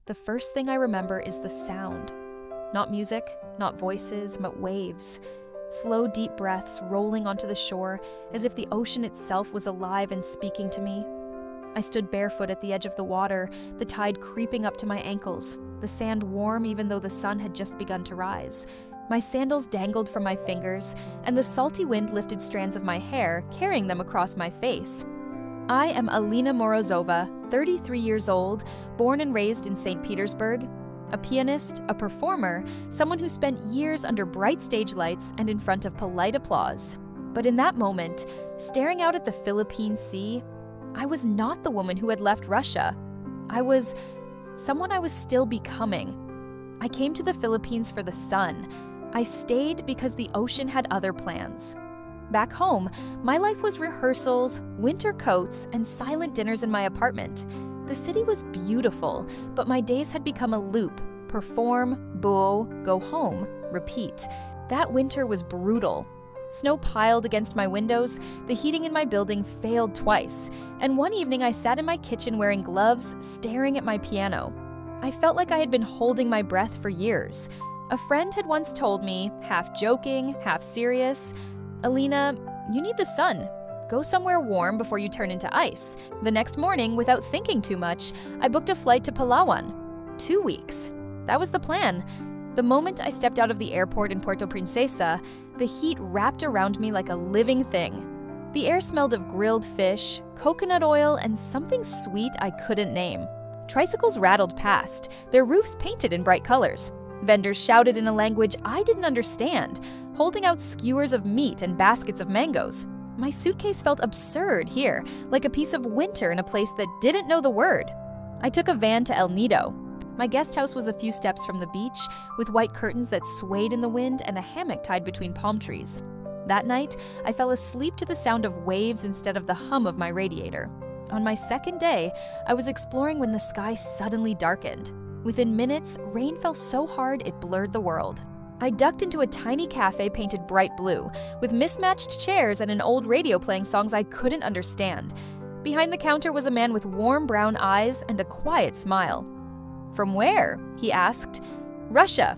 The first thing I remember is the sound. Not music, not voices, but waves. Slow, deep breaths rolling onto the shore as if the ocean itself was alive and speaking to me. I stood barefoot at the edge of the water, the tide creeping up to my ankles, the sand warm even though the sun had just begun to rise. My sandals dangled from my fingers, and the salty wind lifted strands of my hair, carrying them across my face. I am Alina Morozova, 33 years old, born and raised in St. Petersburg, a pianist, a performer, someone who spent years under bright stage lights and in front of polite applause. But in that moment, staring out at the Philippine Sea, I was not the woman who had left Russia. I was someone I was still becoming. I came to the Philippines for the sun. I stayed because the ocean had other plans. Back home, my life was rehearsals, winter coats, and silent dinners in my apartment. The city was beautiful, but my days had become a loop. Perform, buo, go home, repeat. That winter was brutal. Snow piled against my windows, the heating in my building failed twice, and one evening I sat in my kitchen wearing gloves, staring at my piano. I felt like I had been holding my breath for years. A friend had once told me, half joking, half serious, "Alina, you need the sun. Go somewhere warm before you turn into ice." The next morning, without thinking too much, I booked a flight to Palawan. 2 weeks. That was the plan. The moment I stepped out of the airport in Puerto Princesa, the heat wrapped around me like a living thing. The air smelled of grilled fish, coconut oil, and something sweet I couldn't name. Tricycles rattled past, their roofs painted in bright colors. Vendors shouted in a language I didn't understand, holding out skewers of meat and baskets of mangoes. My suitcase felt absurd here, like a piece of winter in a place that didn't know the word. I took a van to El Nido. My guest house was a few steps from the beach, with white curtains that swayed in the wind and a hammock tied between palm trees. That night, I fell asleep to the sound of waves instead of the hum of my radiator. On my second day, I was exploring when the sky suddenly darkened. Within minutes, rain fell so hard it blurred the world. I ducked into a tiny cafe painted bright blue, with mismatched chairs and an old radio playing songs I couldn't understand. Behind the counter was a man with warm brown eyes and a quiet smile. "From where?" he asked. "Russia.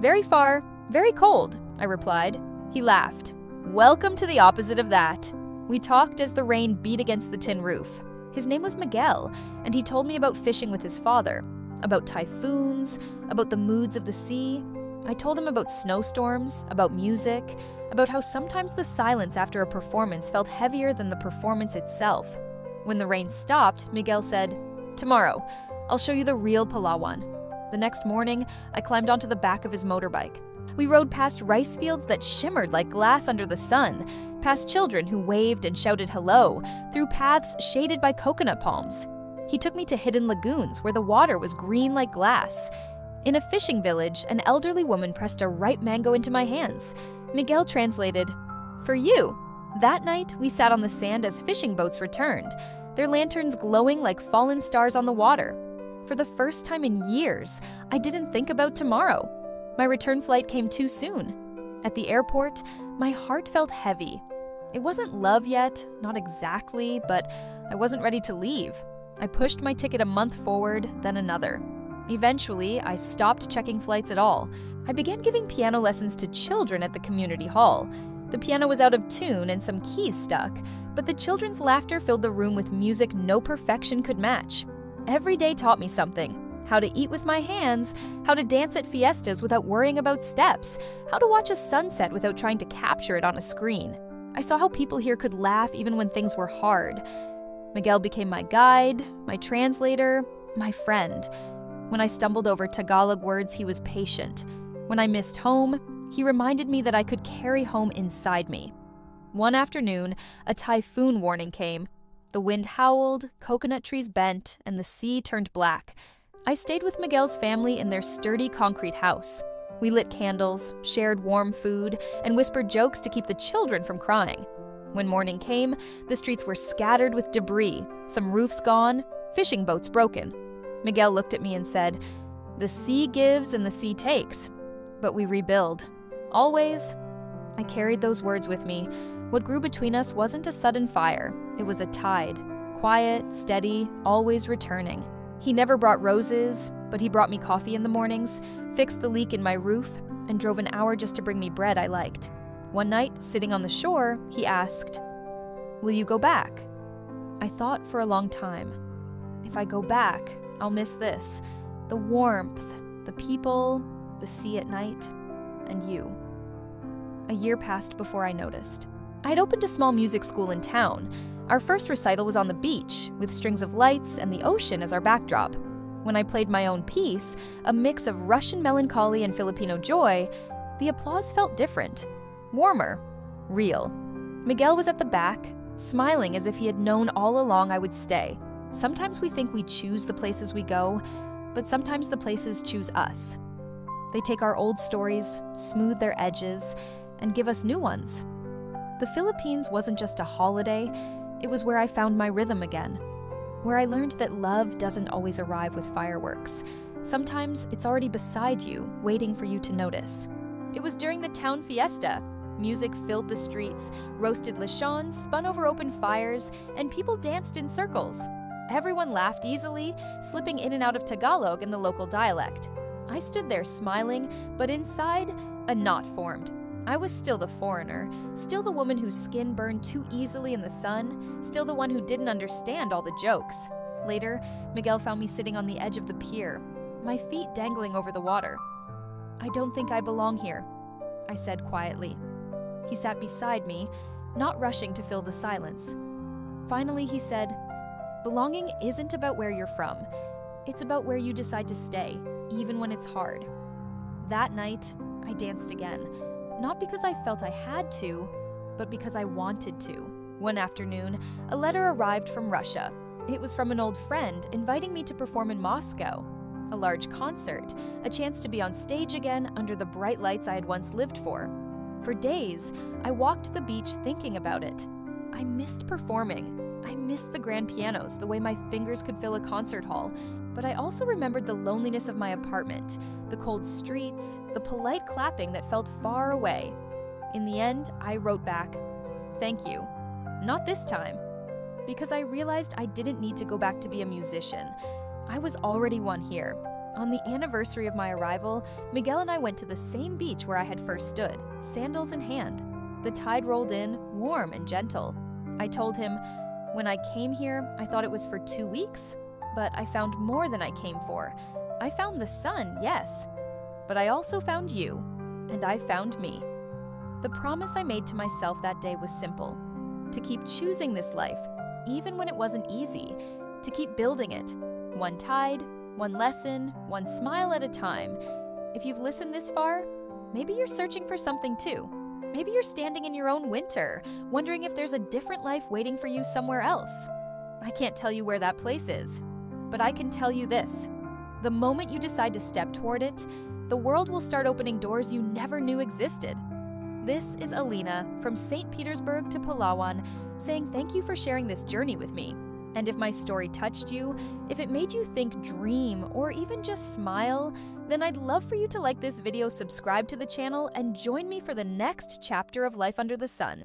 Very far, very cold," I replied. He laughed. "Welcome to the opposite of that." We talked as the rain beat against the tin roof. His name was Miguel, and he told me about fishing with his father, about typhoons, about the moods of the sea. I told him about snowstorms, about music, about how sometimes the silence after a performance felt heavier than the performance itself. When the rain stopped, Miguel said, "Tomorrow, I'll show you the real Palawan." The next morning, I climbed onto the back of his motorbike. We rode past rice fields that shimmered like glass under the sun, past children who waved and shouted hello, through paths shaded by coconut palms. He took me to hidden lagoons where the water was green like glass. In a fishing village, an elderly woman pressed a ripe mango into my hands. Miguel translated, "For you." That night, we sat on the sand as fishing boats returned, their lanterns glowing like fallen stars on the water. For the first time in years, I didn't think about tomorrow. My return flight came too soon. At the airport, my heart felt heavy. It wasn't love yet, not exactly, but I wasn't ready to leave. I pushed my ticket a month forward, then another. Eventually, I stopped checking flights at all. I began giving piano lessons to children at the community hall. The piano was out of tune and some keys stuck, but the children's laughter filled the room with music no perfection could match. Every day taught me something. How to eat with my hands, how to dance at fiestas without worrying about steps, how to watch a sunset without trying to capture it on a screen. I saw how people here could laugh even when things were hard. Miguel became my guide, my translator, my friend. When I stumbled over Tagalog words, he was patient. When I missed home, he reminded me that I could carry home inside me. One afternoon, a typhoon warning came. The wind howled, coconut trees bent, and the sea turned black. I stayed with Miguel's family in their sturdy concrete house. We lit candles, shared warm food, and whispered jokes to keep the children from crying. When morning came, the streets were scattered with debris, some roofs gone, fishing boats broken. Miguel looked at me and said, "The sea gives and the sea takes, but we rebuild. Always." I carried those words with me. What grew between us wasn't a sudden fire. It was a tide, quiet, steady, always returning. He never brought roses, But he brought me coffee in the mornings, fixed the leak in my roof, and drove an hour just to bring me bread I liked. One night, sitting on the shore, he asked, "Will you go back?" I thought for a long time. If I go back, I'll miss this: the warmth, the people, the sea at night, and you. A year passed before I noticed. I had opened a small music school in town. Our first recital was on the beach, with strings of lights and the ocean as our backdrop. When I played my own piece, a mix of Russian melancholy and Filipino joy, the applause felt different, warmer, real. Miguel was at the back, smiling as if he had known all along I would stay. Sometimes we think we choose the places we go, but sometimes the places choose us. They take our old stories, smooth their edges, and give us new ones. The Philippines wasn't just a holiday, it was where I found my rhythm again. Where I learned that love doesn't always arrive with fireworks. Sometimes it's already beside you, waiting for you to notice. It was during the town fiesta. Music filled the streets, roasted lechon spun over open fires, and people danced in circles. Everyone laughed easily, slipping in and out of Tagalog and the local dialect. I stood there smiling, but inside, a knot formed. I was still the foreigner, still the woman whose skin burned too easily in the sun, still the one who didn't understand all the jokes. Later, Miguel found me sitting on the edge of the pier, my feet dangling over the water. "I don't think I belong here," I said quietly. He sat beside me, not rushing to fill the silence. Finally, he said, "Belonging isn't about where you're from. It's about where you decide to stay, even when it's hard." That night, I danced again. Not because I felt I had to, but because I wanted to. One afternoon, a letter arrived from Russia. It was from an old friend inviting me to perform in Moscow. A large concert, a chance to be on stage again under the bright lights I had once lived for. For days, I walked the beach thinking about it. I missed performing. I missed the grand pianos, the way my fingers could fill a concert hall. But I also remembered the loneliness of my apartment, the cold streets, the polite clapping that felt far away. In the end, I wrote back, "Thank you. Not this time." Because I realized I didn't need to go back to be a musician. I was already one here. On the anniversary of my arrival, Miguel and I went to the same beach where I had first stood, sandals in hand. The tide rolled in, warm and gentle. I told him, "When I came here, I thought it was for 2 weeks. But I found more than I came for. I found the sun, yes. But I also found you, and I found me." The promise I made to myself that day was simple. To keep choosing this life, even when it wasn't easy. To keep building it. One tide, one lesson, one smile at a time. If you've listened this far, maybe you're searching for something too. Maybe you're standing in your own winter, wondering if there's a different life waiting for you somewhere else. I can't tell you where that place is. But I can tell you this: the moment you decide to step toward it, the world will start opening doors you never knew existed. This is Alina from St. Petersburg to Palawan, saying thank you for sharing this journey with me. And if my story touched you, if it made you think, dream, or even just smile, then I'd love for you to like this video, subscribe to the channel, and join me for the next chapter of Life Under the Sun.